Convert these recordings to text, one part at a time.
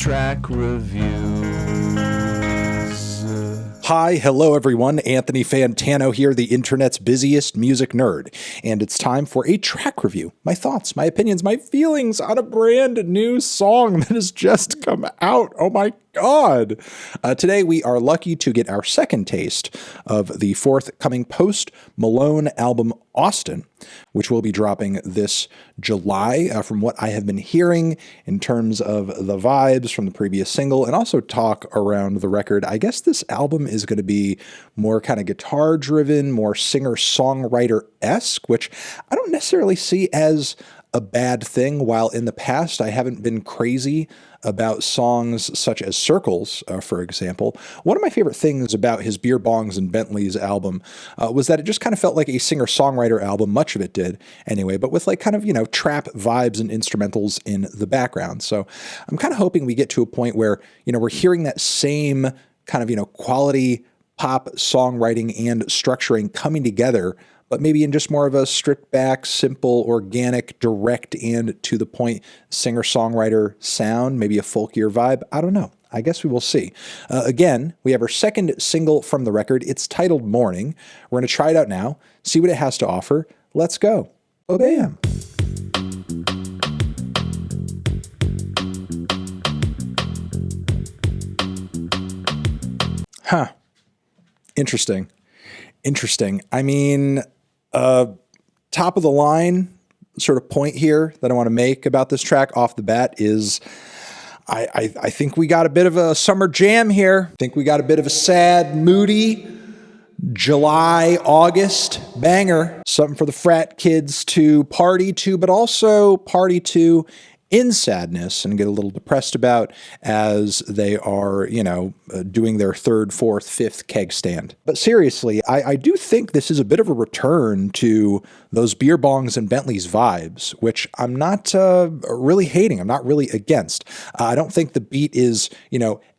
Track Reviews. Hi, hello everyone, Anthony Fantano here, the internet's busiest music nerd, and it's time for a track review. My thoughts, my opinions, my feelings on a brand new song that has just come out. Oh my God. Today we are lucky to get our second taste of the forthcoming post-Malone album, Austin, which will be dropping this July. From what I have been hearing in terms of the vibes from the previous single and also talk around the record, I guess this album is going to be more kind of guitar driven, more singer-songwriter-esque, which I don't necessarily see as a bad thing. While in the past I haven't been crazy about songs such as Circles, for example. One of my favorite things about his Beer Bongs and Bentleys album was that it just kind of felt like a singer-songwriter album, much of it did anyway, but with like kind of, trap vibes and instrumentals in the background. So I'm kind of hoping we get to a point where, we're hearing that same kind of, quality pop songwriting and structuring coming together, but maybe in just more of a stripped back, simple, organic, direct, and to the point singer-songwriter sound, maybe a folkier vibe. I don't know. I guess we will see. Again, we have our second single from the record. It's titled Morning. We're going to try it out now, see what it has to offer. Let's go. Oh, bam. Huh. Interesting. I mean, top of the line sort of point here that I want to make about this track off the bat is I think we got a bit of a summer jam here. I think we got a bit of a sad, moody July, August banger. Something for the frat kids to party to, but also party to in sadness and get a little depressed about as they are, doing their third, fourth, fifth keg stand. But seriously, I do think this is a bit of a return to those Beer Bongs and Bentleys vibes, which I'm not really hating. I'm not really against. I don't think the beat is,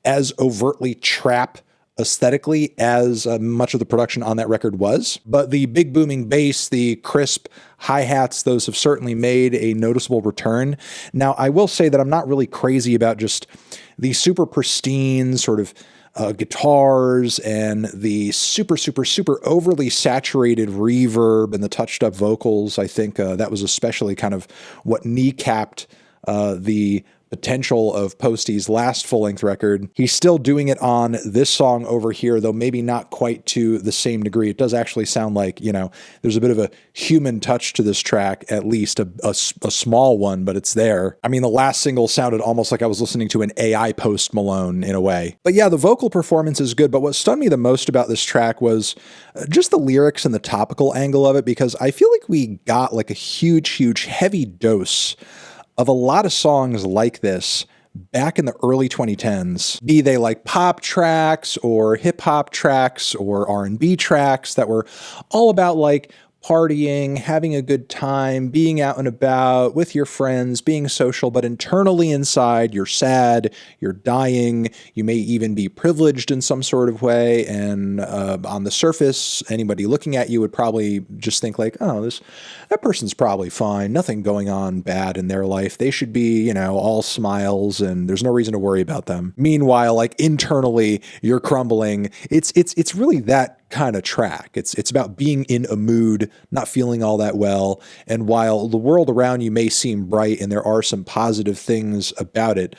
as overtly trap aesthetically as much of the production on that record was. But the big booming bass, the crisp hi-hats, those have certainly made a noticeable return. Now, I will say that I'm not really crazy about just the super pristine sort of guitars and the super overly saturated reverb and the touched up vocals. I think that was especially kind of what kneecapped the potential of Posty's last full-length record. He's still doing it on this song over here, though maybe not quite to the same degree. It does actually sound like, there's a bit of a human touch to this track, at least a small one, but it's there. I mean, the last single sounded almost like I was listening to an AI Post Malone in a way. But yeah, the vocal performance is good, but what stunned me the most about this track was just the lyrics and the topical angle of it, because I feel like we got like a huge, heavy dose of a lot of songs like this back in the early 2010s, be they like pop tracks or hip hop tracks or R&B tracks that were all about like partying, having a good time, being out and about with your friends, being social, but internally inside, you're sad, you're dying, you may even be privileged in some sort of way, and on the surface, anybody looking at you would probably just think like, oh, that person's probably fine, nothing going on bad in their life, they should be, all smiles, and there's no reason to worry about them. Meanwhile, like internally, you're crumbling. It's really that kind of track. It's about being in a mood, not feeling all that well, and while the world around you may seem bright and there are some positive things about it,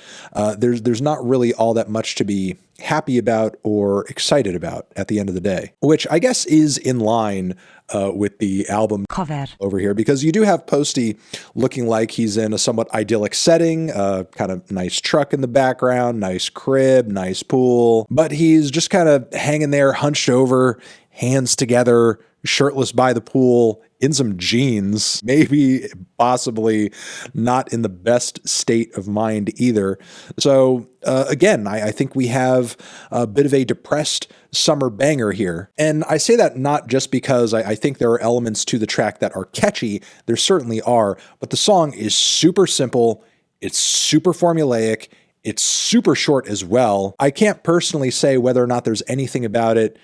there's not really all that much to be happy about or excited about at the end of the day, which I guess is in line with the album cover over here, because you do have Posty looking like he's in a somewhat idyllic setting, kind of nice truck in the background, nice crib, nice pool, but he's just kind of hanging there hunched over, hands together, shirtless by the pool, in some jeans, maybe possibly not in the best state of mind either. So again, I think we have a bit of a depressed summer banger here. And I say that not just because I think there are elements to the track that are catchy, there certainly are, but the song is super simple, it's super formulaic, it's super short as well. I can't personally say whether or not there's anything about it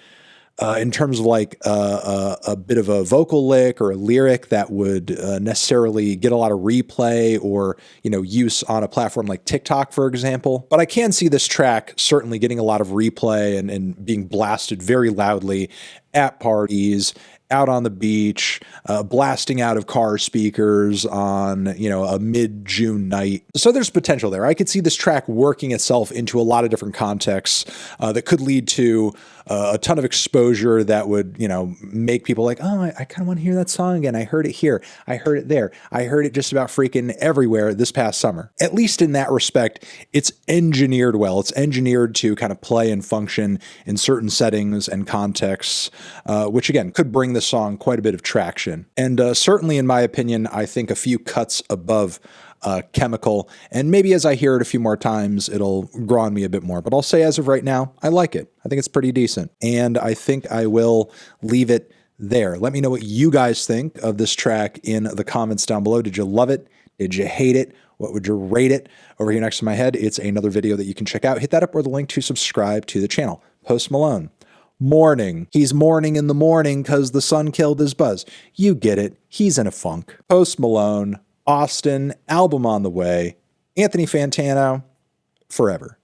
in terms of like a bit of a vocal lick or a lyric that would necessarily get a lot of replay or, use on a platform like TikTok, for example. But I can see this track certainly getting a lot of replay and being blasted very loudly at parties, out on the beach, blasting out of car speakers on, a mid-June night. So there's potential there. I could see this track working itself into a lot of different contexts that could lead to a ton of exposure that would, make people like, oh, I kind of want to hear that song again. I heard it here. I heard it there. I heard it just about freaking everywhere this past summer. At least in that respect, it's engineered well. It's engineered to kind of play and function in certain settings and contexts, which again could bring the song quite a bit of traction. And certainly, in my opinion, I think a few cuts above Chemical, and maybe as I hear it a few more times, it'll grow on me a bit more. But I'll say as of right now, I like it. I think it's pretty decent. And I think I will leave it there. Let me know what you guys think of this track in the comments down below. Did you love it? Did you hate it? What would you rate it? Over here next to my head, it's another video that you can check out. Hit that up or the link to subscribe to the channel. Post Malone. Mourning. He's mourning in the morning because the sun killed his buzz. You get it. He's in a funk. Post Malone. Austin, album on the way. Anthony Fantano, forever.